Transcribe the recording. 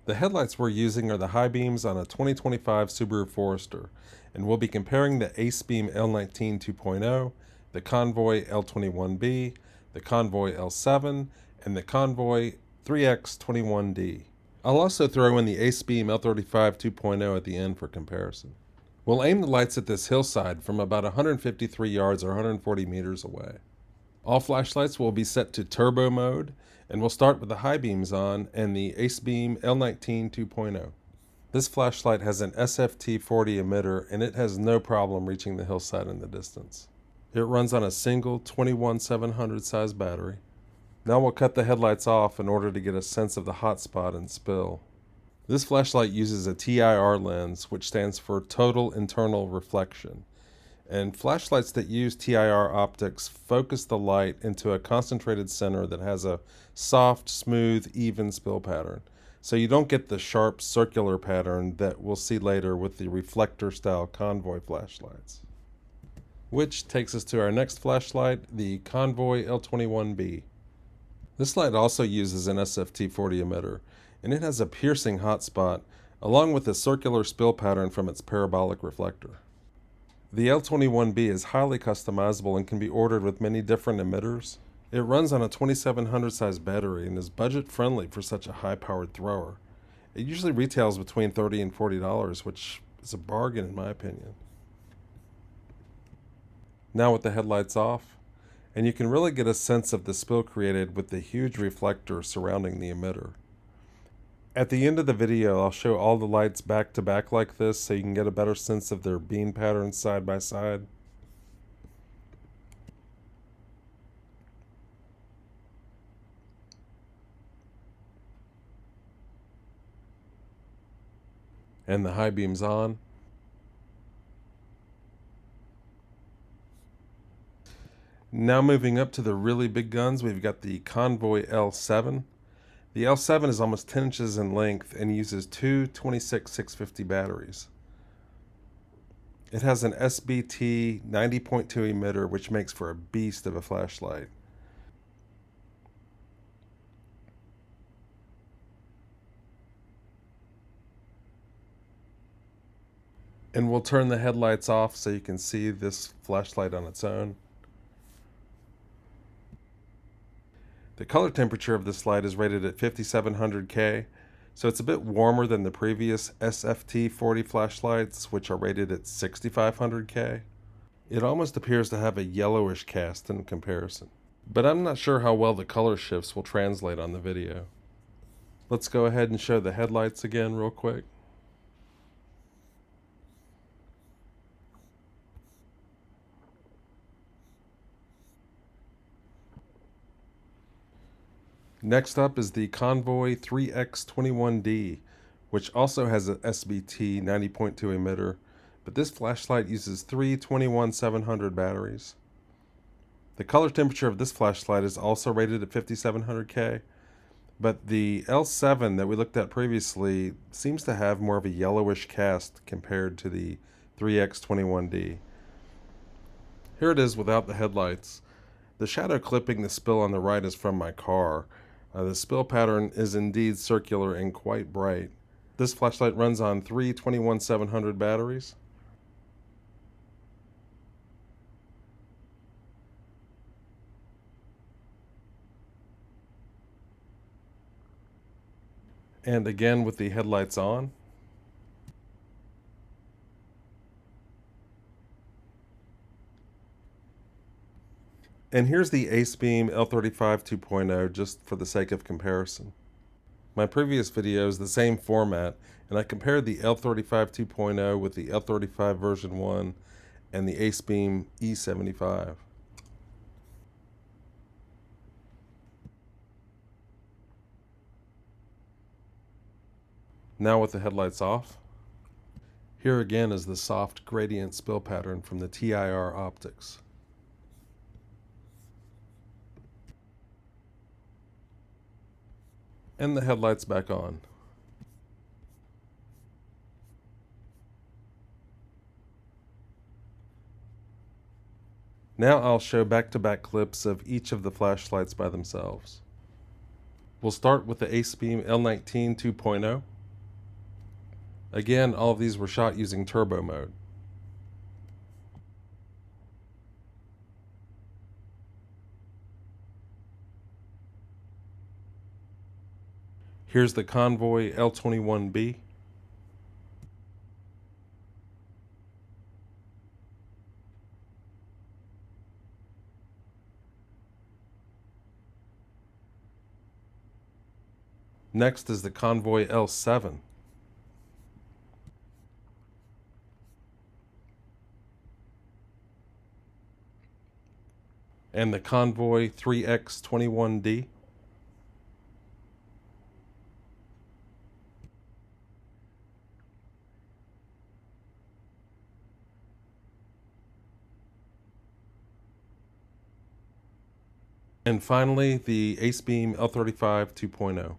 The headlights we're using are the high beams on a 2025 Subaru Forester, and we'll be comparing the Acebeam L19 2.0, the Convoy L21B, the Convoy L7, and the Convoy 3X21D. I'll also throw in the Acebeam L35 2.0 at the end for comparison. We'll aim the lights at this hillside from about 153 yards or 140 meters away. All flashlights will be set to turbo mode, and we'll start with the high beams on and the Acebeam L19 2.0. This flashlight has an SFT40 emitter, and it has no problem reaching the hillside in the distance. It runs on a single 21700 size battery. Now we'll cut the headlights off in order to get a sense of the hot spot and spill. This flashlight uses a TIR lens, which stands for Total Internal Reflection. And flashlights that use TIR optics focus the light into a concentrated center that has a soft, smooth, even spill pattern. So you don't get the sharp circular pattern that we'll see later with the reflector-style Convoy flashlights. Which takes us to our next flashlight, the Convoy L21B. This light also uses an SFT40 emitter, and it has a piercing hot spot, along with a circular spill pattern from its parabolic reflector. The L21B is highly customizable and can be ordered with many different emitters. It runs on a 2700 size battery and is budget friendly for such a high-powered thrower. It usually retails between $30 and $40, which is a bargain in my opinion. Now with the headlights off, and you can really get a sense of the spill created with the huge reflector surrounding the emitter. At the end of the video, I'll show all the lights back to back like this so you can get a better sense of their beam patterns side by side. And the high beams on. Now moving up to the really big guns, we've got the Convoy L7. The L7 is almost 10 inches in length and uses two 26650 batteries. It has an SBT 90.2 emitter, which makes for a beast of a flashlight. And we'll turn the headlights off so you can see this flashlight on its own. The color temperature of this light is rated at 5700K, so it's a bit warmer than the previous SFT40 flashlights, which are rated at 6500K. It almost appears to have a yellowish cast in comparison, but I'm not sure how well the color shifts will translate on the video. Let's go ahead and show the headlights again real quick. Next up is the Convoy 3X21D, which also has a SBT 90.2 emitter, but this flashlight uses three 21700 batteries. The color temperature of this flashlight is also rated at 5700K, but the L7 that we looked at previously seems to have more of a yellowish cast compared to the 3X21D. Here it is without the headlights. The shadow clipping the spill on the right is from my car. The spill pattern is indeed circular and quite bright. This flashlight runs on three 21700 batteries. And again with the headlights on. And here's the Acebeam L35 2.0 just for the sake of comparison. My previous video is the same format, and I compared the L35 2.0 with the L35 version 1 and the Acebeam E75. Now with the headlights off. Here again is the soft gradient spill pattern from the TIR optics. And the headlights back on. Now I'll show back-to-back clips of each of the flashlights by themselves. We'll start with the Acebeam L19 2.0. Again, all of these were shot using turbo mode. Here's the Convoy L21B. Next is the Convoy L7. And the Convoy 3X21D. And finally, the Acebeam L35 2.0.